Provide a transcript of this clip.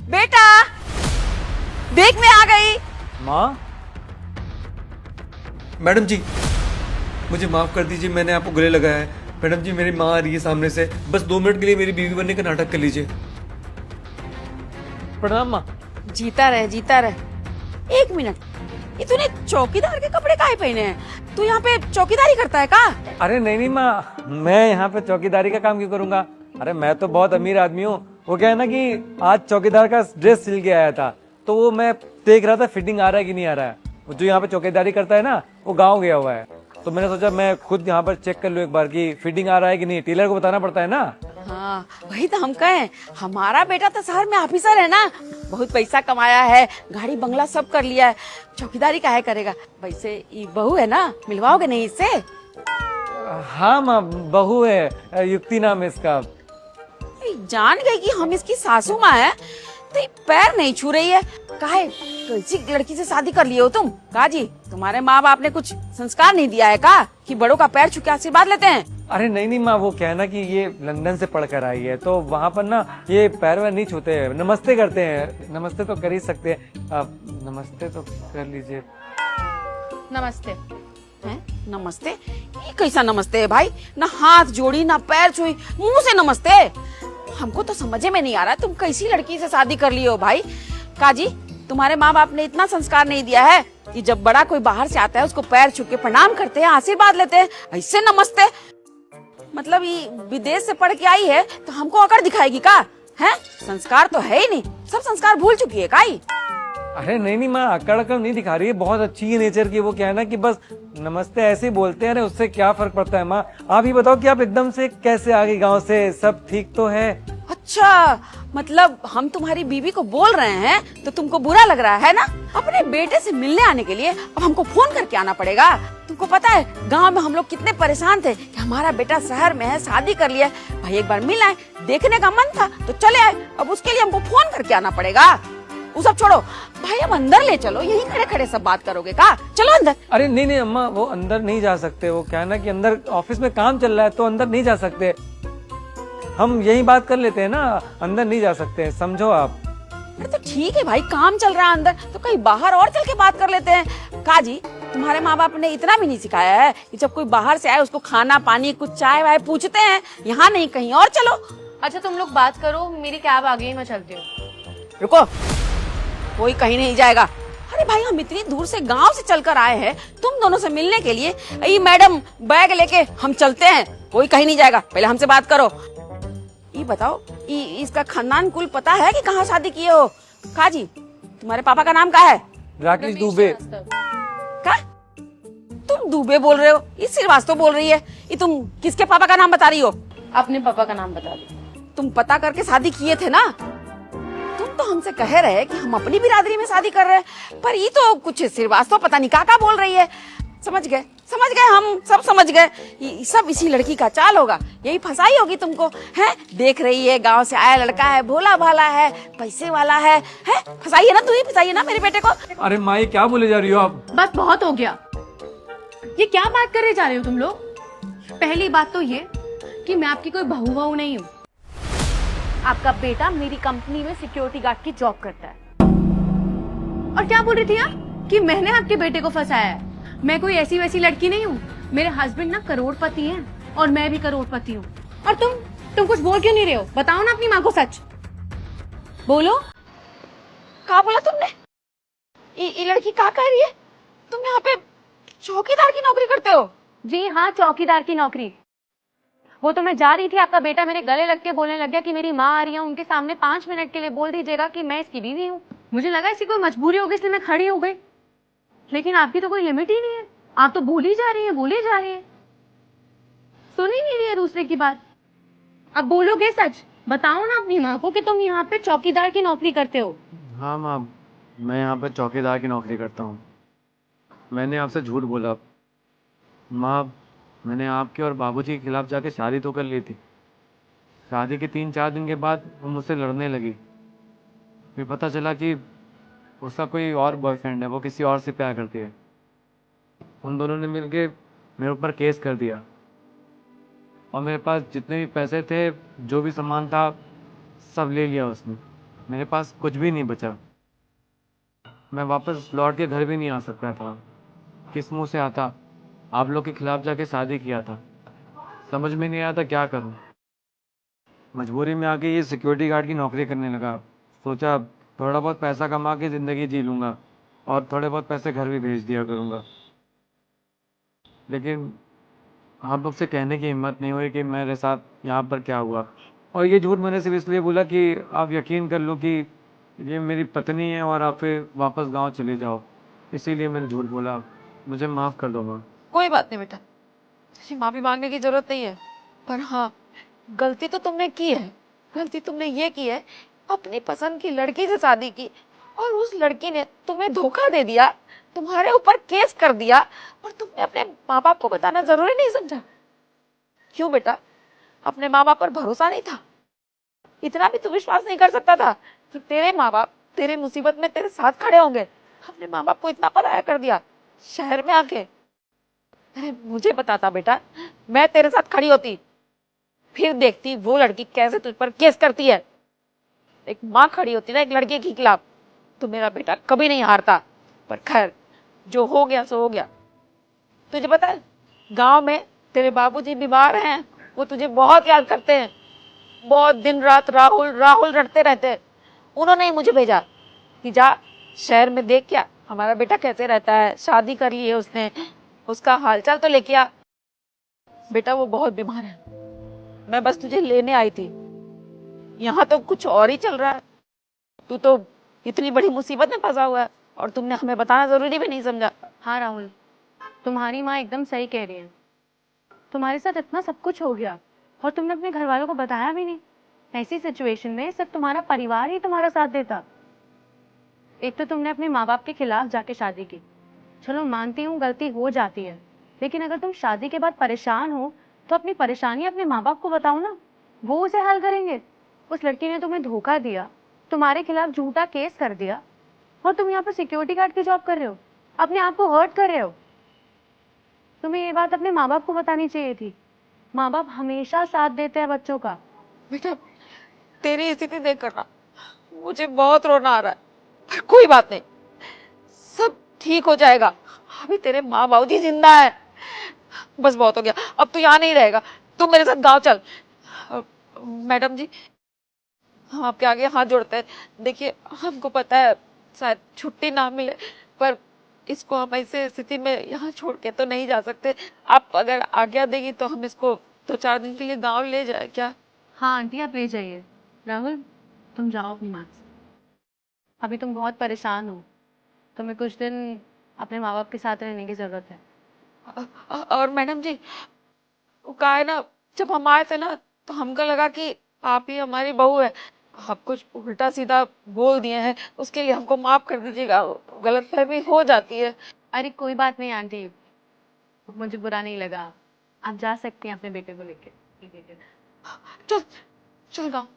बेटा देख मैं आ गई। माँ, मैडम जी मुझे माफ कर दीजिए, मैंने आपको गले लगाया है। मैडम जी मेरी माँ आ रही है सामने से, बस 2 मिनट के लिए मेरी बीवी बनने का नाटक कर लीजिए। प्रणाम माँ। जीता रहे 1 मिनट, ये तूने चौकीदार के कपड़े काहे पहने हैं? तू यहाँ पे चौकीदारी करता है का? अरे नहीं माँ, मैं यहाँ पे चौकीदारी का काम क्यों करूँगा? अरे मैं तो बहुत अमीर आदमी हूँ। वो क्या है ना कि आज चौकीदार का ड्रेस सिल के आया था, तो वो मैं देख रहा था फिटिंग आ रहा है कि नहीं आ रहा है। वो जो यहाँ पे चौकीदारी करता है ना, वो गाँव गया हुआ है, तो मैंने सोचा मैं खुद यहाँ पर चेक कर लूँ एक बार कि फिटिंग आ रहा है कि नहीं। टेलर को बताना पड़ता है ना। हाँ वही तो हम कहें, हमारा बेटा तो शहर में ऑफिसर है ना, बहुत पैसा कमाया है, गाड़ी बंगला सब कर लिया है, चौकीदारी काहे करेगा? वैसे ये बहू है ना, मिलवाओगे नहीं इससे? हाँ माँ, बहू है, युक्ति नाम है इसका। जान गई कि हम इसकी सासू माँ है, तो ये पैर नहीं छू रही है। काहे कैसी लड़की से शादी कर लिए हो तुम? का जी तुम्हारे माँ बाप ने कुछ संस्कार नहीं दिया है का कि बड़ों का पैर छू के आशीर्वाद लेते हैं? अरे नहीं माँ, वो क्या है ना कि ये लंदन से पढ़कर आई है, तो वहाँ पर ना ये पैर वैर नहीं छूते हैं, नमस्ते करते हैं। नमस्ते तो कर ही सकते हैं आप, नमस्ते तो कर लीजिए। नमस्ते। हैं? नमस्ते? ये कैसा नमस्ते है भाई? ना हाथ जोड़ी ना पैर छुई, मुंह से नमस्ते? हमको तो समझे में नहीं आ रहा तुम कैसी लड़की से शादी कर लिए हो भाई। काजी तुम्हारे माँ बाप ने इतना संस्कार नहीं दिया है कि जब बड़ा कोई बाहर से आता है उसको पैर छू के प्रणाम करते हैं, आशीर्वाद लेते हैं, ऐसे नमस्ते? मतलब ये विदेश से पढ़ के आई है तो हमको अकड़ दिखाएगी का? हैं? संस्कार तो है ही नहीं, सब संस्कार भूल चुकी है काई? अरे नहीं माँ, अकड़ अकड़ नहीं दिखा रही है, बहुत अच्छी है नेचर की। वो क्या है ना कि बस नमस्ते ऐसे ही बोलते हैं, उससे क्या फर्क पड़ता है माँ। आप ही बताओ कि आप एकदम से कैसे आ गई गाँव से, सब ठीक तो है? अच्छा मतलब हम तुम्हारी बीवी को बोल रहे हैं तो तुमको बुरा लग रहा है ना? अपने बेटे से मिलने आने के लिए अब हमको फोन करके आना पड़ेगा। तुमको पता है गांव में हम लोग कितने परेशान थे कि हमारा बेटा शहर में है, शादी कर लिया है। भाई एक बार मिल आए, देखने का मन था तो चले आए, अब उसके लिए हमको फोन करके आना पड़ेगा। वो सब छोड़ो भाई, अब अंदर ले चलो, यहीं खड़े खड़े सब बात करोगे का? चलो अंदर। अरे नहीं अम्मा, वो अंदर नहीं जा सकते। वो क्या है ना कि अंदर ऑफिस में काम चल रहा है, तो अंदर नहीं जा सकते। हम यही बात कर लेते हैं ना, अंदर नहीं जा सकते, समझो आप। अरे तो ठीक है भाई, काम चल रहा है अंदर, तो कहीं बाहर और चल के बात कर लेते हैं। काजी तुम्हारे माँ बाप ने इतना भी नहीं सिखाया है कि जब कोई बाहर से आए उसको खाना पानी कुछ चाय वाय पूछते हैं? यहाँ नहीं कहीं और चलो। अच्छा तुम लोग बात करो, मेरी कैब आ गई, मैं चलती हूँ। रुको, कोई कहीं नहीं जाएगा। अरे भाई हम इतनी दूर से गांव से चलकर आए हैं तुम दोनों से मिलने के लिए। ये मैडम बैग लेके हम चलते हैं, कोई कहीं नहीं जाएगा, पहले हमसे बात करो। ये बताओ इसका खानदान कुल पता है कि कहाँ शादी किए हो? काजी तुम्हारे पापा का नाम क्या है? राकेश दुबे। का? तुम दुबे बोल रहे हो, ये श्रीवास्तव बोल रही है। ये तुम किसके पापा का नाम बता रही हो? अपने पापा का नाम बता दो। तुम पता करके शादी किए थे ना? तुम तो हमसे कह रहे हैं कि हम अपनी बिरादरी में शादी कर रहे हैं, पर ये तो कुछ श्रीवास्तव पता नहीं क्या बोल रही है। समझ गए हम सब समझ गए, ये सब इसी लड़की का चाल होगा, यही फंसाई होगी तुमको। हैं देख रही है गांव से आया लड़का है, भोला भाला है, पैसे वाला है, हैं फंसाई है ना, तू ही फंसाई है ना मेरे बेटे को। अरे माँ, ये क्या बोले जा रही हो आप? बस बहुत हो गया, ये क्या बात करे जा रहे हो तुम लोग? पहली बात तो ये कि मैं आपकी कोई बहू नहीं हूँ। आपका बेटा मेरी कंपनी में सिक्योरिटी गार्ड की जॉब करता है। और क्या बोल रही थी आप कि मैंने आपके बेटे को फंसाया है? मैं कोई ऐसी वैसी लड़की नहीं हूँ, मेरे हस्बैंड ना करोड़पति हैं और मैं भी करोड़पति हूँ। और तुम कुछ बोल क्यों नहीं रहे हो? बताओ ना अपनी माँ को सच बोलो। क्या बोला तुमने? ये लड़की क्या कह रही है? तुम यहाँ पे चौकीदार की नौकरी करते हो? जी हाँ, चौकीदार की नौकरी। वो तो मैं जा रही थी, आपका बेटा मेरे गले लग के बोलने लग गया कि मेरी माँ आ रही है, उनके सामने 5 मिनट के लिए बोल दीजिएगा कि मैं इसकी बीवी हूँ। मुझे लगा इसकी कोई मजबूरी होगी इसलिए मैं खड़ी हो गई, लेकिन आपकी तो कोई लिमिट ही नहीं है, आप तो बोली जा रही है, सुन ही नहीं रही है दूसरे की बात। अब बोलोगे सच? बताओ ना अपनी माँ को कि तुम यहाँ पे चौकीदार की नौकरी करते हो। हाँ माँ, मैं यहाँ पे चौकीदार की नौकरी करता हूँ। मैंने आपसे झूठ बोला माँ, मैंने आपके और बाबूजी के खिलाफ जाके शादी तो कर ली थी। शादी के 3-4 दिन के बाद वो मुझसे लड़ने लगी। फिर पता चला कि उसका कोई और बॉयफ्रेंड है, वो किसी और से प्यार करती है। उन दोनों ने मिलके मेरे ऊपर केस कर दिया और मेरे पास जितने भी पैसे थे, जो भी सामान था, सब ले लिया उसने। मेरे पास कुछ भी नहीं बचा। मैं वापस लौट के घर भी नहीं आ सकता था। किस मुंह से आता? आप लोग के खिलाफ जाके शादी किया था। समझ में नहीं आया था क्या करूं। मजबूरी में आके ये सिक्योरिटी गार्ड की नौकरी करने लगा। सोचा थोड़ा बहुत पैसा कमा के ज़िंदगी जी लूँगा और थोड़े बहुत पैसे घर भी भेज दिया करूँगा। लेकिन आप लोग से कहने की हिम्मत नहीं हुई कि मेरे साथ यहाँ पर क्या हुआ। और ये झूठ मैंने सिर्फ इसलिए बोला कि आप यकीन कर लो कि ये मेरी पत्नी है और आप फिर वापस गांव चले जाओ। इसीलिए मैंने झूठ बोला। मुझे माफ़ कर दो माँ। कोई बात नहीं बेटा, तुझे माफी मांगने की जरूरत नहीं है। पर हाँ, गलती तो तुमने की है। गलती तुमने ये की है, अपनी पसंद की लड़की से शादी की और उस लड़की ने तुम्हें धोखा दे दिया, तुम्हारे ऊपर केस कर दिया और तुमने अपने माँ बाप को बताना जरूरी नहीं समझा। क्यों बेटा, अपने माँ बाप पर भरोसा नहीं था? इतना भी तू विश्वास नहीं कर सकता था कि तेरे माँ बाप तेरे मुसीबत में तेरे साथ खड़े होंगे? अपने माँ बाप को इतना पराया कर दिया शहर में आके। अरे मुझे बताता बेटा, मैं तेरे साथ खड़ी होती, फिर देखती वो लड़की कैसे तुझ पर केस करती है। एक माँ खड़ी होती ना एक लड़के के खिलाफ, तो मेरा बेटा कभी नहीं हारता। पर खैर, जो हो गया सो हो गया। तुझे पता है, गांव में तेरे बाबूजी बीमार हैं, वो तुझे बहुत याद करते हैं। बहुत दिन रात राहुल राहुल रटते रहते हैं। उन्होंने ही मुझे भेजा कि जा शहर में देख क्या हमारा बेटा कैसे रहता है, शादी कर ली है उसने, उसका हालचाल तो लेके आ। बेटा वो बहुत बीमार है, मैं बस तुझे लेने आई थी। यहाँ तो कुछ और ही चल रहा है। तू तो इतनी बड़ी मुसीबत में फंसा हुआ है और तुमने हमें बताना जरूरी भी नहीं समझा। हाँ राहुल, तुम्हारी माँ एकदम सही कह रही है। तुम्हारे साथ इतना सब कुछ हो गया और तुमने अपने घर वालों को बताया भी नहीं। ऐसी सिचुएशन में सिर्फ तुम्हारा परिवार ही तुम्हारा साथ देता। एक तो तुमने अपने माँ बाप के खिलाफ जाके शादी की। चलो मानती हूँ गलती हो जाती है, लेकिन अगर तुम शादी के बाद परेशान हो तो अपनी परेशानी अपने माँ बाप को बताओ ना, वो उसे हल करेंगे। उस लड़की ने तुम्हें धोखा दिया, तुम्हारे खिलाफ झूठा केस कर दिया और तुम यहाँ पर सिक्योरिटी गार्ड की जॉब कर रहे हो, अपने आप को हर्ट कर रहे हो। तुम्हें ये बात अपने माँ बाप को बतानी चाहिए थी। माँ बाप हमेशा साथ देते हैं बच्चों का। बेटा तेरी स्थिति देख कर ना मुझे बहुत रोना आ रहा है। पर कोई बात नहीं, सब ठीक हो जाएगा। अभी तेरे माँ बाबूजी जिंदा है। बस बहुत हो गया, अब तू यहाँ नहीं रहेगा, तू मेरे साथ गांव चल। अ, मैडम जी, हम आपके आगे हाथ जोड़ते हैं। देखिए हमको पता है शायद छुट्टी ना मिले, पर इसको हम ऐसे स्थिति में यहाँ छोड़ के तो नहीं जा सकते। आप अगर आज्ञा देगी तो हम इसको 2-4 दिन के लिए गांव ले जाए क्या? हाँ आंटी, आप ले जाइए। राहुल, तुम जाओ अपनी माँ से। अभी तुम बहुत परेशान हो, तुम्हें कुछ दिन अपने माँ बाप के साथ रहने की जरूरत है। और मैडम जी, वो कहा है ना, जब हम आए थे ना तो हमको लगा कि आप ही हमारी बहू है। आप कुछ उल्टा सीधा बोल दिए हैं, उसके लिए हमको माफ कर दीजिएगा। गलतफहमी हो जाती है। अरे कोई बात नहीं आंटी, मुझे बुरा नहीं लगा। आप जा सकती हैं अपने बेटे को लेके। चल चल गाँव।